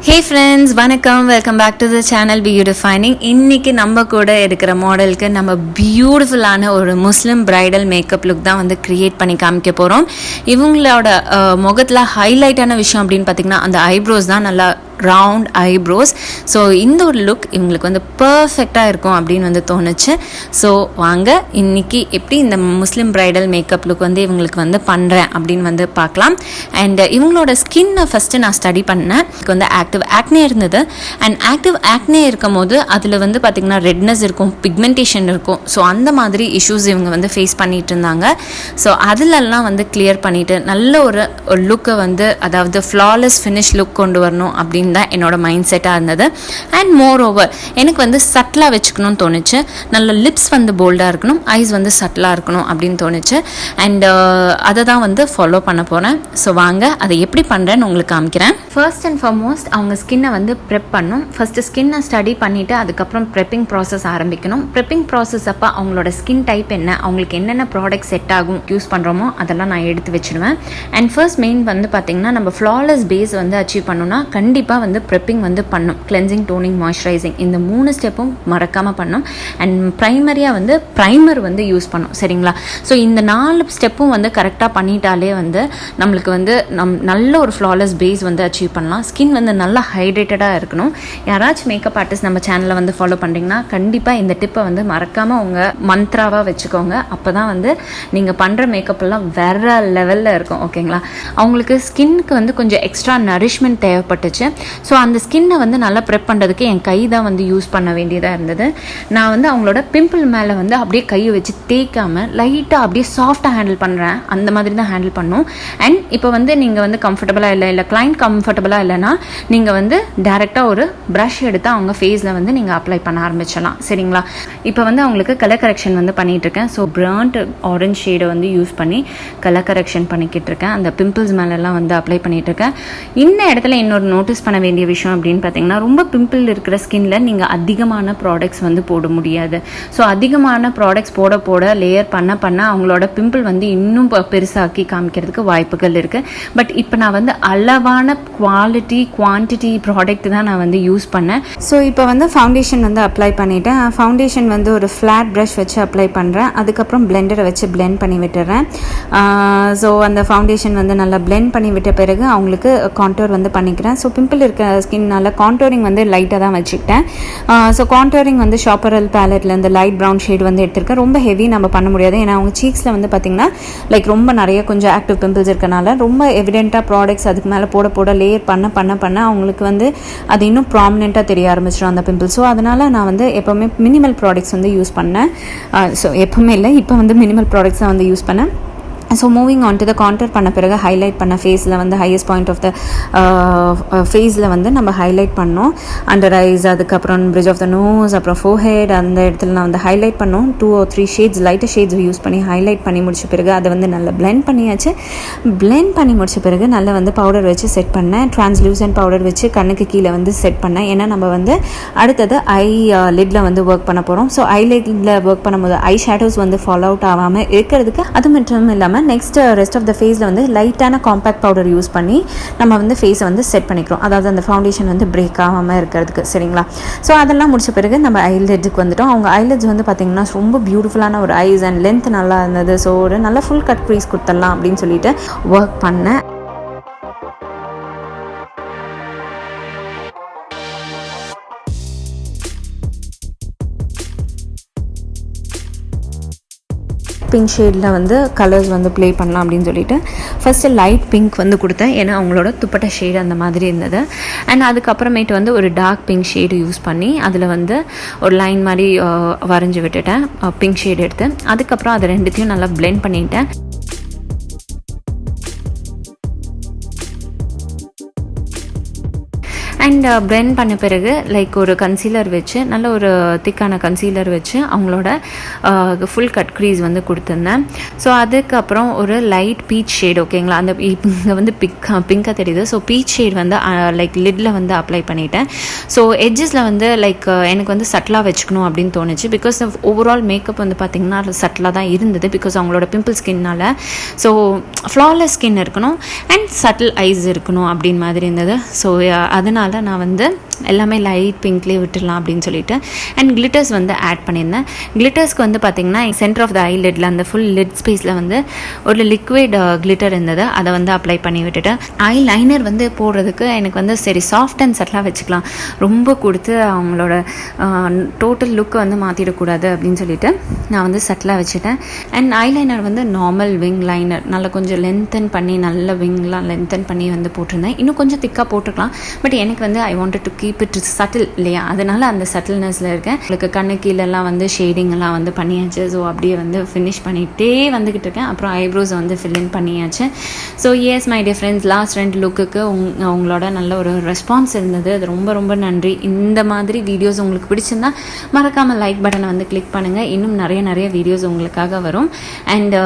Hey friends, வணக்கம். Welcome back to the channel BeYouDefining. இன்னைக்கு நம்ம கூட இருக்கிற மாடலுக்கு நம்ம பியூட்டிஃபுல்லான ஒரு முஸ்லிம் பிரைடல் மேக்கப் லுக் தான் வந்து கிரியேட் பண்ணி காமிக்க போகிறோம். இவங்களோட முகத்தில் ஹைலைட்டான விஷயம் அப்படின்னு பார்த்திங்கன்னா அந்த ஐப்ரோஸ் தான். நல்லா ரவுண்ட் ஐப்ரோஸ். ஸோ இந்த ஒரு லுக் இவங்களுக்கு வந்து பர்ஃபெக்டாக இருக்கும் அப்படின்னு வந்து தோணுச்சு. ஸோ வாங்க இன்னைக்கு எப்படி இந்த முஸ்லிம் பிரைடல் மேக்கப் லுக் வந்து இவங்களுக்கு வந்து பண்ணுறேன் அப்படின்னு வந்து பார்க்கலாம். அண்ட் இவங்களோட ஸ்கின்னை ஃபஸ்ட்டு நான் ஸ்டடி பண்ணேன். இதுக்கு வந்து ஆக்டிவ் ஆக்னே இருந்தது. அண்ட் ஆக்டிவ் ஆக்னே இருக்கும் போது அதில் வந்து பார்த்திங்கன்னா ரெட்னஸ் இருக்கும், பிக்மெண்டேஷன் இருக்கும். ஸோ அந்த மாதிரி இஷ்யூஸ் இவங்க வந்து ஃபேஸ் பண்ணிகிட்டு இருந்தாங்க. ஸோ அதிலெல்லாம் வந்து கிளியர் பண்ணிவிட்டு நல்ல ஒரு லுக்கை வந்து, அதாவது ஃப்ளாலெஸ் ஃபினிஷ் லுக் கொண்டு வரணும் அப்படின்னு தான் என்னோட மைண்ட் செட்டாக இருந்தது. அண்ட் மோர் ஓவர் எனக்கு வந்து சட்டிலாக வச்சுக்கணும்னு தோணுச்சு. நல்ல லிப்ஸ் வந்து போல்டாக இருக்கணும், ஐஸ் வந்து சட்டிலாக இருக்கணும் அப்படின்னு தோணுச்சு. அண்ட் அதை தான் வந்து ஃபாலோ பண்ண போகிறேன். ஸோ வாங்க அதை எப்படி பண்ணுறேன்னு உங்களுக்கு காமிக்கிறேன். ஃபர்ஸ்ட் அண்ட் ஃபார்மோஸ்ட் அவங்க ஸ்கின்னை வந்து ப்ரெப் பண்ணணும். ஃபஸ்ட்டு ஸ்கின்னை ஸ்டடி பண்ணிவிட்டு அதுக்கப்புறம் ப்ரெப்பிங் ப்ராசஸ் ஆரம்பிக்கணும். ப்ரெப்பிங் ப்ராசஸ் அப்போ அவங்களோட ஸ்கின் டைப் என்ன, அவங்களுக்கு என்னென்ன ப்ராடக்ட் செட் ஆகும் யூஸ் பண்ணுறோமோ அதெல்லாம் நான் எடுத்து வச்சுடுவேன். அண்ட் ஃபர்ஸ்ட் மெயின் வந்து பார்த்திங்கன்னா நம்ம ஃப்ளாலெஸ் பேஸ் வந்து அச்சீவ் பண்ணணும்னா கண்டிப்பாக வந்து ப்ரெப்பிங் வந்து பண்ணும். கிளென்சிங், டோனிங், மாய்ஸ்சரைசிங் இந்த 3 ஸ்டெப்பும் மறக்காமல் பண்ணும். அண்ட் ப்ரைமரியாக வந்து ப்ரைமர் வந்து யூஸ் பண்ணும். சரிங்களா? ஸோ இந்த 4 ஸ்டெப்பும் வந்து கரெக்டாக பண்ணிட்டாலே வந்து நம்மளுக்கு வந்து நல்ல ஒரு ஃப்ளாலெஸ் பேஸ் வந்து அச்சீவ் பண்ணலாம். ஸ்கின் வந்து நல்லா ஹைட்ரேட்டடாக இருக்கணும். யாராச்சும் மேக்கப் ஆர்டிஸ்ட் நம்ம சேனலில் வந்து ஃபாலோ பண்ணுறீங்கன்னா கண்டிப்பாக இந்த டிப்பை வந்து மறக்காமல் உங்கள் மந்த்ராவாக வச்சுக்கோங்க. அப்போ தான் வந்து நீங்கள் பண்ணுற மேக்கப் எல்லாம் வேற லெவலில் இருக்கும். ஓகேங்களா? அவங்களுக்கு ஸ்கின்னுக்கு வந்து கொஞ்சம் எக்ஸ்ட்ரா நரிஷ்மெண்ட் தேவைப்பட்டுச்சு. ஸோ அந்த ஸ்கின்னை வந்து நல்லா ப்ரெப் பண்ணுறதுக்கு என் கை தான் வந்து யூஸ் பண்ண வேண்டியதாக இருந்தது. நான் வந்து அவங்களோட பிம்பிள் மேலே வந்து அப்படியே கையை வச்சு தேய்க்காமல் லைட்டாக அப்படியே சாஃப்டாக ஹேண்டில் பண்ணுறேன். அந்த மாதிரி தான் ஹேண்டில் பண்ணும். அண்ட் இப்போ வந்து நீங்கள் வந்து கம்ஃபர்டபுளாக இல்லை கிளைண்ட் கம்ஃபர்டபுளாக இல்லைன்னா நீங்கள் வந்து டேரெக்டாக ஒரு ப்ரஷ் எடுத்து அவங்க ஃபேஸில் வந்து நீங்கள் அப்ளை பண்ண ஆரம்பிச்சிடலாம். சரிங்களா? இப்போ வந்து அவங்களுக்கு கலர் கரெக்ஷன் வந்து பண்ணிகிட்டு இருக்கேன். ஸோ பிராண்ட் ஆரஞ்ச் ஷேடை வந்து யூஸ் பண்ணி கலர் கரெக்ஷன் பண்ணிக்கிட்டு இருக்கேன். அந்த பிம்பிள்ஸ் மேலெல்லாம் வந்து அப்ளை பண்ணிகிட்டு இருக்கேன். இந்த இடத்துல இன்னொரு நோட்டீஸ் பண்ண வேண்டிய விஷயம் அப்படின்னு பார்த்தீங்கன்னா, ரொம்ப பிம்பிள் இருக்கிற ஸ்கின்ல நீங்கள் அதிகமான ப்ராடக்ட்ஸ் வந்து போட முடியாது. ஸோ அதிகமான ப்ராடக்ட்ஸ் போட லேயர் பண்ண அவங்களோட பிம்பிள் வந்து இன்னும் பெருசாக்கி காமிக்கிறதுக்கு வாய்ப்புகள் இருக்குது. பட் இப்போ நான் வந்து அளவான குவான்டிட்டி ப்ராடக்ட் தான் நான் வந்து யூஸ் பண்ணேன். ஸோ இப்போ வந்து ஃபவுண்டேஷன் வந்து அப்ளை பண்ணிவிட்டேன். ஃபவுண்டேஷன் வந்து ஒரு ஃப்ளாட் ப்ரஷ் வச்சு அப்ளை பண்ணுறேன். அதுக்கப்புறம் பிளெண்டரை வச்சு பிளெண்ட் பண்ணி விட்டுறேன். ஸோ அந்த ஃபவுண்டேஷன் வந்து நல்லா பிளெண்ட் பண்ணி விட்ட பிறகு அவங்களுக்கு கான்டோர் வந்து பண்ணிக்கிறேன். ஸோ பிம்பிள் இருக்க ஸ்கின்னால கான்டோரிங் வந்து லைட்டாக தான் வச்சுக்கிட்டேன். ஸோ கான்டோரிங் வந்து ஷாப்பரல் பேலட்டில் இந்த லைட் ப்ரௌன் ஷேட் வந்து எடுத்திருக்கேன். ரொம்ப ஹெவி நம்ம பண்ண முடியாது. ஏன்னா அவங்க சீக்ஸில் வந்து பார்த்திங்கன்னா லைக் ரொம்ப நிறைய கொஞ்சம் ஆக்டிவ் பிம்பிள்ஸ் இருக்கனால ரொம்ப எவிடென்ட்டாக ப்ராடக்ட்ஸ் அதுக்கு மேலே போட லேயர் பண்ண அவங்களுக்கு வந்து அது இன்னும் ப்ராமினெண்ட்டாக தெரிய ஆரம்பிச்சிடும் அந்த பிம்பிள். ஸோ அதனால் நான் வந்து எப்போவுமே மினிமல் ப்ராடக்ட்ஸ் வந்து யூஸ் பண்ணேன். ஸோ எப்போவுமே இல்லை, இப்போ வந்து மினிமல் ப்ராடக்ட்ஸ் தான் வந்து யூஸ் பண்ணேன். So moving on to the contour பண்ண பிறகு ஹைலைட் பண்ண ஃபேஸில் வந்து ஹையஸ்ட் பாயிண்ட் ஆஃப் த ஃபேஸில் வந்து நம்ம ஹைலைட் பண்ணோம். அண்டர் ஐஸ், அதுக்கப்புறம் பிரிட்ஜ் ஆஃப் த நோஸ், அப்புறம் ஃபோர்ஹெட், அந்த இடத்துல நான் வந்து ஹைலைட் பண்ணோம். 2 or 3 shades lighter shades use பண்ணி ஹைலைட் பண்ணி முடிச்ச பிறகு அதை வந்து நல்லா பிளெண்ட் பண்ணியாச்சு. பிளெண்ட் பண்ணி முடிச்ச பிறகு நல்லா வந்து பவுடர் வச்சு செட் பண்ணேன். டிரான்ஸ்லூசன்ட் பவுடர் வச்சு கண்ணுக்கு கீழே வந்து செட் பண்ணேன். ஏன்னா நம்ம வந்து அடுத்தது ஐ லிட்டில் வந்து ஒர்க் பண்ண போகிறோம். ஸோ ஐ லிட்டில் ஒர்க் பண்ணும்போது ஐ ஷேடோஸ் வந்து ஃபாலோ அவுட் ஆகாமல் இருக்கிறதுக்கு, அது மட்டும் இல்லாமல் நெக்ஸ்ட் ரெஸ்ட் ஆஃப் த ஃபேஸில் வந்து லைட்டான காம்பேக்ட் பவுடர் யூஸ் பண்ணி நம்ம வந்து ஃபேஸை வந்து செட் பண்ணிக்கிறோம். அதாவது அந்த ஃபவுண்டேஷன் வந்து பிரேக் ஆகாமல் இருக்கிறதுக்கு. சரிங்களா? ஸோ அதெல்லாம் முடிச்ச பிறகு நம்ம ஐலெட்டுக்கு வந்துட்டோம். அவங்க ஐலெட்ஸ் வந்து பார்த்திங்கன்னா ரொம்ப பியூட்டிஃபுல்லான ஒரு ஐஸ் அண்ட் லென்த் நல்லா இருந்தது. ஸோ ஒரு நல்ல ஃபுல் கட் க்ரீஸ் கொடுத்துடலாம் அப்படின்னு சொல்லிட்டு ஒர்க் பண்ணேன். பிங்க் ஷேடில் வந்து கலர்ஸ் வந்து ப்ளே பண்ணலாம் அப்படின்னு சொல்லிட்டு ஃபஸ்ட்டு லைட் பிங்க் வந்து கொடுத்தேன். ஏன்னா அவங்களோட துப்பட்டா ஷேடு அந்த மாதிரி இருந்தது. அண்ட் அதுக்கப்புறமேட்டு வந்து ஒரு டார்க் பிங்க் ஷேடு யூஸ் பண்ணி அதில் வந்து ஒரு லைன் மாதிரி வரைஞ்சி விட்டுட்டேன் பிங்க் ஷேடு எடுத்து. அதுக்கப்புறம் அதை ரெண்டுத்தையும் நல்லா பிளெண்ட் பண்ணிட்டேன். அண்ட் பிளெண்ட் பண்ண பிறகு லைக் ஒரு கன்சீலர் வச்சு, நல்ல ஒரு திக்கான கன்சீலர் வச்சு அவங்களோட ஃபுல் கட் க்ரீஸ் வந்து கொடுத்துருந்தேன். ஸோ அதுக்கப்புறம் ஒரு லைட் பீச் ஷேட், ஓகேங்களா? அந்த இங்கே வந்து பிங்காக தெரியுது. ஸோ பீச் ஷேட் வந்து லைக் லிட்டில் வந்து அப்ளை பண்ணிட்டேன். ஸோ எட்ஜஸில் வந்து லைக் எனக்கு வந்து சட்டிலாக வச்சுக்கணும் அப்படின்னு தோணுச்சு. பிகாஸ் ஓவரால் மேக்கப் வந்து பார்த்திங்கன்னா சட்டிலாக தான் இருந்தது. பிகாஸ் அவங்களோட பிம்பிள் ஸ்கின்னால். ஸோ ஃப்ளாலெஸ் ஸ்கின் இருக்கணும் அண்ட் சட்டில் ஐஸ் இருக்கணும் அப்படின்னு மாதிரி இருந்தது. ஸோ அதனால் அதனால் நான் வந்து எல்லாமே லைட் பிங்க்லேயே விட்டுடலாம் அப்படின்னு சொல்லிட்டு. அண்ட் கிளிட்டர்ஸ் வந்து ஆட் பண்ணியிருந்தேன். கிளிட்டர்ஸ்க்கு வந்து பார்த்திங்கன்னா சென்டர் ஆஃப் த ஐலிட்டில் அந்த ஃபுல் லிட் ஸ்பேஸில் வந்து ஒரு லிக்விட் கிளிட்டர் இருந்தது, அதை வந்து அப்ளை பண்ணி விட்டுட்டேன். ஐ லைனர் வந்து போடுறதுக்கு எனக்கு வந்து சரி சாஃப்ட் அண்ட் சட்டிலாக வச்சுக்கலாம், ரொம்ப கொடுத்து அவங்களோட டோட்டல் லுக்கை வந்து மாற்றிடக்கூடாது அப்படின்னு சொல்லிட்டு நான் வந்து சட்டிலாக வச்சுட்டேன். அண்ட் ஐலைனர் வந்து நார்மல் விங் லைனர் நல்லா கொஞ்சம் லென்த்தன் பண்ணி நல்ல விங்லாம் லென்த்தன் பண்ணி வந்து போட்டிருந்தேன். இன்னும் கொஞ்சம் திக்காக போட்டுக்கலாம், பட் எனக்கு வந்து I wanted to keep it subtle இல்லையா, அதனால் அந்த சட்டில்னஸில் இருக்கேன். உங்களுக்கு கண்ணு கீழெல்லாம் வந்து ஷேடிங் எல்லாம் வந்து பண்ணியாச்சு. ஸோ அப்படியே வந்து ஃபினிஷ் பண்ணிகிட்டே வந்துக்கிட்டு இருக்கேன். அப்புறம் ஐப்ரோஸை வந்து ஃபில்லின் பண்ணியாச்சு. So S my dear friends, last 2 லுக்குக்கு உங்களோட நல்ல ஒரு ரெஸ்பான்ஸ் இருந்தது, அது ரொம்ப ரொம்ப நன்றி. இந்த மாதிரி வீடியோஸ் உங்களுக்கு பிடிச்சிருந்தா மறக்காமல் லைக் பட்டனை வந்து கிளிக் பண்ணுங்கள். இன்னும் நிறைய வீடியோஸ் உங்களுக்காக வரும். அண்ட்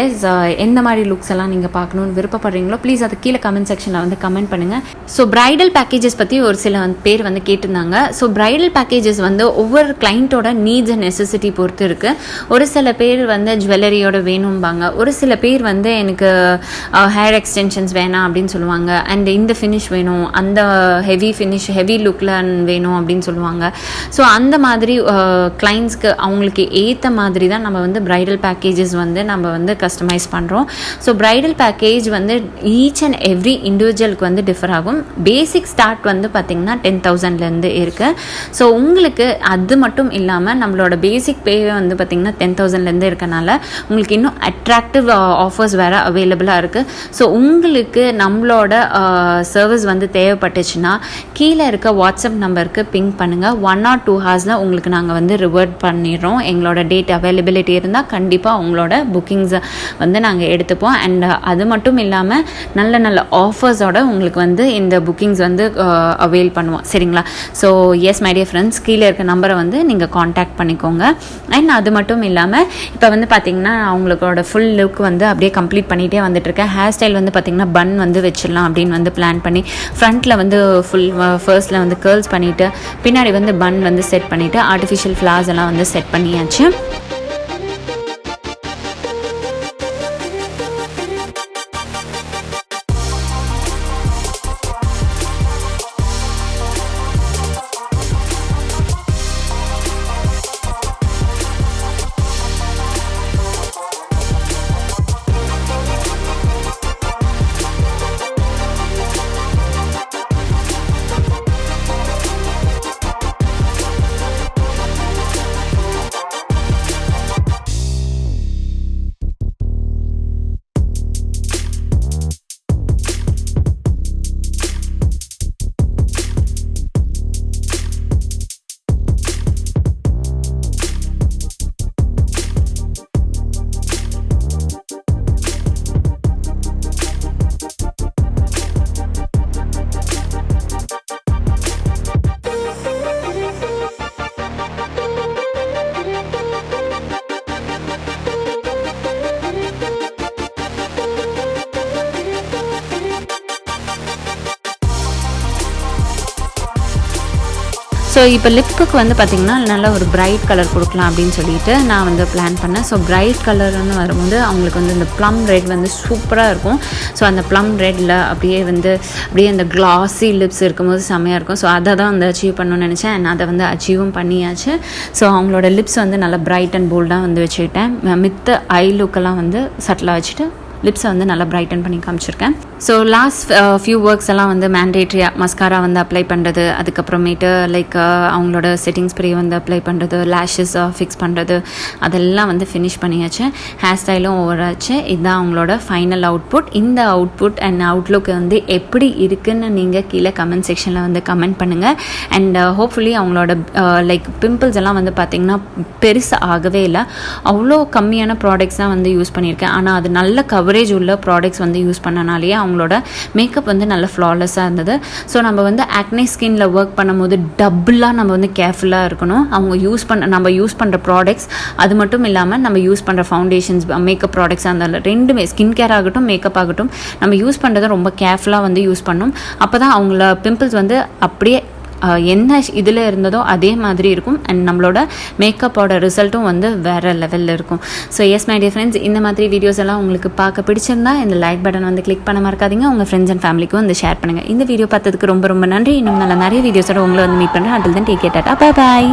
எஸ் எந்த மாதிரி லுக்ஸ் எல்லாம் நீங்கள் பார்க்கணுன்னு விருப்பப்படுறீங்களோ ப்ளீஸ் அது கீழே கமெண்ட் செக்ஷனில் வந்து கமெண்ட் பண்ணுங்கள். ஸோ பிரைடல் பேக்கேஜஸ் பற்றி ஒரு சில பேர் வந்து கேட்டிருந்தாங்க. ஸோ பிரைடல் பேக்கேஜஸ் வந்து ஒவ்வொரு கிளைண்ட்டோட நீட்ஸ் அண்ட் நெசசிட்டி பொறுத்து இருக்குது. ஒரு சில பேர் வந்து ஜுவல்லரியோட வேணும்பாங்க, ஒரு சில பேர் வந்து எனக்கு ஹேர் எக்ஸ்டென்ஷன்ஸ் வேணாம் அப்படின்னு சொல்லுவாங்க. அண்ட் இந்த ஃபினிஷ் வேணும், அந்த ஹெவி ஃபினிஷ் ஹெவி லுக்கில் வேணும் அப்படின்னு சொல்லுவாங்க. ஸோ அந்த மாதிரி கிளைண்ட்ஸ்க்கு அவங்களுக்கு ஏற்ற மாதிரி தான் நம்ம வந்து பிரைடல் பேக்கேஜஸ் வந்து நம்ம வந்து கஸ்டமைஸ் பண்ணுறோம். ஸோ பிரைடல் பேக்கேஜ் வந்து ஈச் அண்ட் எவ்ரி இண்டிவிஜுவலுக்கு வந்து டிஃபர் ஆகும். பேசிக் ஸ்டார்ட் வந்து பார்த்திங்கன்னா 10,000லேருந்து இருக்குது. ஸோ உங்களுக்கு அது மட்டும் இல்லாமல் நம்மளோட பேசிக் பே வந்து பார்த்திங்கன்னா 10,000லேருந்து இருக்கனால உங்களுக்கு இன்னும் அட்ராக்டிவ் ஆஃபர்ஸ் வேறு அவைலபிளாக இருக்குது. ஸோ உங்களுக்கு நம்மளோட சர்வீஸ் வந்து தேவைப்பட்டுச்சுன்னா கீழே இருக்க வாட்ஸ்அப் நம்பருக்கு பிங் பண்ணுங்கள். 1 or 2 ஹார்ஸில் உங்களுக்கு நாங்கள் வந்து ரிவர்ட் பண்ணிடுறோம். எங்களோட டேட் அவைலபிலிட்டி இருந்தால் கண்டிப்பாக உங்களோட புக்கிங்ஸை வந்து நாங்கள் எடுத்துப்போம். அண்ட் அது மட்டும் இல்லாமல் நல்ல ஆஃபர்ஸோட உங்களுக்கு வந்து இந்த புக்கிங்ஸ் வந்து அவைல் பண்ணுவோம், சரிங்களா? So S my dear friends, கீழே இருக்க நம்பரை வந்து நீங்கள் காண்டாக்ட் பண்ணிக்கோங்க. அண்ட் அது மட்டும் இல்லாமல் இப்போ வந்து பார்த்திங்கன்னா அவங்களோட ஃபுல் லுக் வந்து அப்படியே கம்ப்ளீட் பண்ணிகிட்டே வந்துட்டுருக்கேன். ஹேர் ஸ்டைல் வந்து பார்த்திங்கன்னா பன் வந்து வச்சிடலாம் அப்படின்னு வந்து பிளான் பண்ணி ஃப்ரண்ட்டில் வந்து ஃபுல் ஃபர்ஸ்ட்டில் வந்து கேர்ள்ஸ் பண்ணிவிட்டு பின்னாடி வந்து பன் வந்து செட் பண்ணிவிட்டு ஆர்டிஃபிஷியல் ஃப்ளார்ஸ் எல்லாம் வந்து செட் பண்ணியாச்சு. ஸோ இப்போ லிப்புக்கு வந்து பார்த்திங்கன்னா நல்ல ஒரு பிரைட் கலர் கொடுக்கலாம் அப்படின்னு சொல்லிட்டு நான் வந்து பிளான் பண்ணேன். ஸோ பிரைட் கலர்னு வரும்போது அவங்களுக்கு வந்து இந்த ப்ளம் ரெட் வந்து சூப்பராக இருக்கும். ஸோ அந்த ப்ளம் ரெட்டில் அப்படியே அந்த கிளாஸி லிப்ஸ் இருக்கும்போது செம்மையாக இருக்கும். ஸோ அதை தான் வந்து அச்சீவ் பண்ணணும்னு நினச்சேன். அண்ட் அதை வந்து அச்சீவும் பண்ணியாச்சு. ஸோ அவங்களோட லிப்ஸ் வந்து நல்லா பிரைட் அண்ட் போல்டாக வந்து வச்சுக்கிட்டேன். மித்த ஐ லுக்கெல்லாம் வந்து சட்டிலாக வச்சுட்டு லிப்ஸை வந்து நல்லா பிரைட்டன் பண்ணி காமிச்சிருக்கேன். ஸோ லாஸ்ட் ஃபியூ ஒர்க்ஸ் எல்லாம் வந்து மேண்டேட்ரியாக மஸ்காரா வந்து அப்ளை பண்ணுறது, அதுக்கப்புறமேட்டு லைக் அவங்களோட செட்டிங் ஸ்ப்ரே வந்து அப்ளை பண்ணுறது, லேஷஸ் ஃபிக்ஸ் பண்ணுறது, அதெல்லாம் வந்து ஃபினிஷ் பண்ணியாச்சு. ஹேர் ஸ்டைலும் ஓவர் ஆச்சு. இதுதான் அவங்களோட ஃபைனல் அவுட்புட். இந்த அவுட்புட் அண்ட் அவுட்லுக் வந்து எப்படி இருக்குன்னு நீங்கள் கீழே கமெண்ட் செக்ஷனில் வந்து கமெண்ட் பண்ணுங்கள். அண்ட் ஹோப்ஃபுல்லி அவங்களோட லைக் பிம்பிள்ஸ் எல்லாம் வந்து பார்த்திங்கன்னா பெருசாக ஆகவே இல்லை. அவ்வளோ கம்மியான ப்ராடக்ட்ஸ் தான் வந்து யூஸ் பண்ணியிருக்கேன். ஆனால் அது நல்ல கவரேஜ் உள்ள ப்ராடக்ட்ஸ் வந்து யூஸ் பண்ணனாலேயே அவங்களோட மேக்கப் வந்து நல்ல ஃப்ளாலெஸ்ஸாக இருந்தது. ஸோ நம்ம வந்து ஆக்னே ஸ்கின்ல ஒர்க் பண்ணும்போது டபுளாக நம்ம வந்து கேர்ஃபுல்லாக இருக்கணும். நம்ம யூஸ் பண்ணுற ப்ராடக்ட்ஸ், அது மட்டும் இல்லாமல் நம்ம யூஸ் பண்ணுற ஃபவுண்டேஷன்ஸ், மேக்கப் ப்ராடக்ட்ஸாக இருந்தாலும் ரெண்டுமே, ஸ்கின் கேர் ஆகட்டும் மேக்கப் ஆகட்டும், நம்ம யூஸ் பண்ணுறதை ரொம்ப கேர்ஃபுல்லாக வந்து யூஸ் பண்ணணும். அப்போ தான் அவங்கள பிம்பிள்ஸ் வந்து அப்படியே என்ன இதில் இருந்ததோ அதே மாதிரி இருக்கும். அண்ட் நம்மளோட மேக்கப்போட ரிசல்ட்டும் வந்து வேறு லெவலில் இருக்கும். So S my dear friends, இந்த மாதிரி வீடியோஸ் எல்லாம் உங்களுக்கு பார்க்க பிடிச்சிருந்தா இந்த லைக் பட்டன் வந்து கிளிக் பண்ண மறக்காதீங்க. உங்கள் ஃப்ரெண்ட்ஸ் அண்ட் ஃபேமிலிக்கும் வந்து ஷேர் பண்ணுங்கள். இந்த வீடியோ பார்த்ததுக்கு ரொம்ப ரொம்ப நன்றி. இன்னும் நல்ல நிறைய வீடியோஸோட உங்களை வந்து மீட் பண்ணுறேன். அதில் தான் take care, Tata, bye bye.